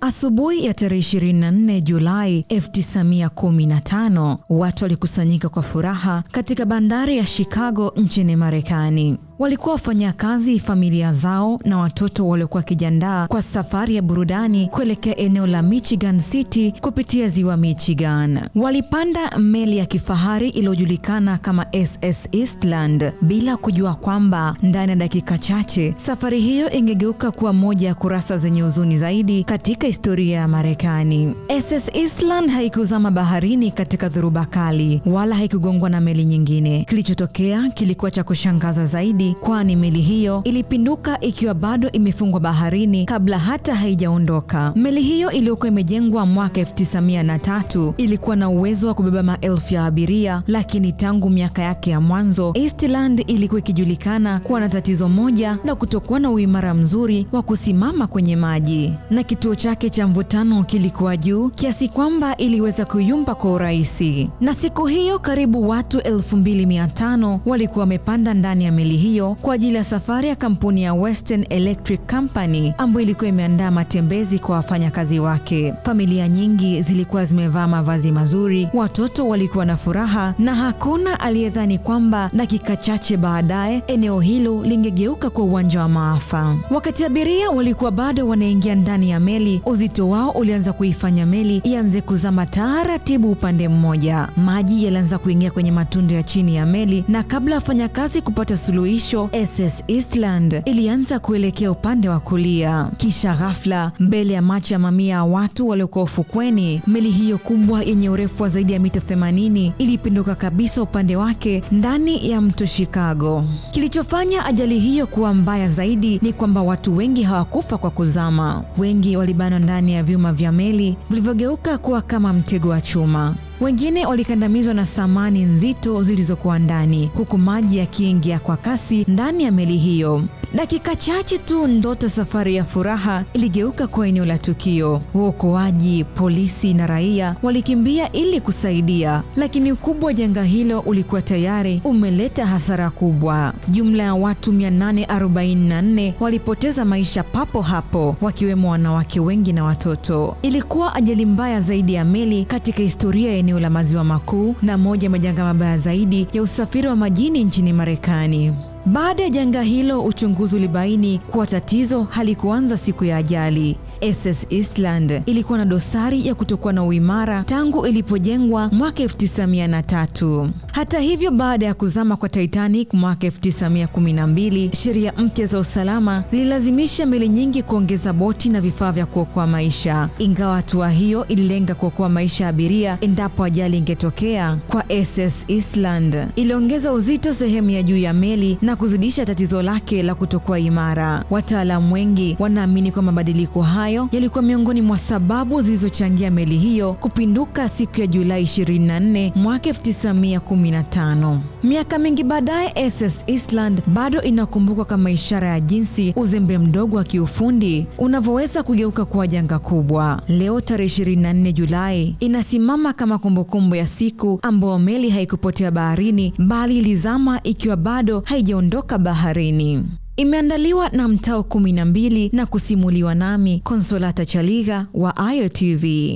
Asubuhi ya tarehe 24 Julai 1915, watu walikusanyika kwa furaha katika bandari ya Chicago nchini Marekani. Walikuwa wafanyakazi, familia zao na watoto waliokuwa wakijiandaa kwa safari ya burudani kuelekea eneo la Michigan City kupitia ziwa Michigan. Walipanda meli ya kifahari iliyojulikana kama SS Eastland bila kujua kwamba ndani ya dakika chache safari hiyo ingegeuka kuwa moja ya kurasa zenye huzuni zaidi katika historia ya Marekani. SS Eastland haikuzama baharini katika dhoruba kali wala haikugongwa na meli nyingine. Kilichotokea kilikuwa cha kushangaza zaidi, kwani meli hiyo ilipinduka ikiwa bado imefungwa baharini kabla hata haijaondoka. Meli hiyo iliyokuwa imejengwa mwaka 1903 ilikuwa na uwezo wa kubeba maelfu ya abiria, lakini tangu miaka yake ya mwanzo, Eastland ilikuwa ikijulikana kuwa na tatizo moja la kutokuwa na uimara mzuri wa kusimama kwenye maji, na kituo chake cha mvutano kilikuwa juu kiasi kwamba iliweza kuyumba kwa urahisi. Na siku hiyo karibu watu 2500 walikuwa wamepanda ndani ya meli hiyo kwa ajili ya safari ya kampuni ya Western Electric Company ambayo ilikuwa imeandaa matembezi kwa wafanyakazi wake. Familia nyingi zilikuwa zimevaa mavazi mazuri, watoto walikuwa na furaha, na hakuna aliyedhani kwamba dakika chache baadaye eneo hilo lingegeuka kwa uwanja wa maafa. Wakati abiria walikuwa bado wanaingia ndani ya meli, uzito wao ulianza kuifanya meli ianze kuzama taratibu upande mmoja. Maji yalianza kuingia kwenye matundu ya chini ya meli, na kabla wafanyakazi kupata suluhisho, SS Eastland ilianza kuelekea upande wa kulia. Kisha ghafla, mbele ya macho ya mamia ya watu waliokuwa ufukweni, meli hiyo kubwa yenye urefu wa zaidi ya mita 80 ilipinduka kabisa upande wake ndani ya mto Chicago. Kilichofanya ajali hiyo kuwa mbaya zaidi ni kwamba watu wengi hawakufa kwa kuzama. Wengi walibanwa ndani ya vyuma vya meli vilivyogeuka kuwa kama mtego wa chuma. Wengine walikandamizwa na samani nzito zilizokuwa ndani, huku maji yakiingia kwa kasi ndani ya meli hiyo. Dakika chache tu, ndoto safari ya furaha iligeuka kwa eneo la tukio. Waokoaji, polisi na raia walikimbia ili kusaidia, lakini ukubwa wa janga hilo ulikuwa tayari umeleta hasara kubwa. Jumla ya watu 844 walipoteza maisha papo hapo, wakiwemo wanawake wengi na watoto. Ilikuwa ajali mbaya zaidi ya meli katika historia ya eneo la Maziwa Makuu na moja majanga mabaya zaidi ya usafiri wa majini nchini Marekani. Baada ya janga hilo, uchunguzi ulibaini kuwa tatizo halikuanza siku ya ajali. SS Eastland ilikuwa na dosari ya kutokuwa na uimara tangu ilipojengwa mwaka 1903. Hata hivyo, baada ya kuzama kwa Titanic mwaka 1912, sheria mpya za usalama zililazimisha meli nyingi kuongeza boti na vifaa vya kuokoa maisha. Ingawa hatua hiyo ililenga kuokoa maisha ya abiria endapo ajali ingetokea, kwa SS Eastland iliongeza uzito sehemu ya juu ya meli na kuzidisha tatizo lake la kutokuwa imara. Wataalamu wengi wanaamini kwa mabadiliko hayo yalikuwa miongoni mwa sababu zilizochangia meli hiyo kupinduka siku ya Julai 24 mwaka 1915. Miaka mingi baadaye, SS Eastland bado inakumbukwa kama ishara ya jinsi uzembe mdogo wa kiufundi unavyoweza kugeuka kuwa janga kubwa. Leo tarehe 24 Julai inasimama kama kumbukumbu ya siku ambayo meli haikupotea baharini, bali ilizama ikiwa bado haijaondoka baharini. Imeandaliwa na Mtao 12 na kusimuliwa nami Consolata Chaliga wa Ayo TV.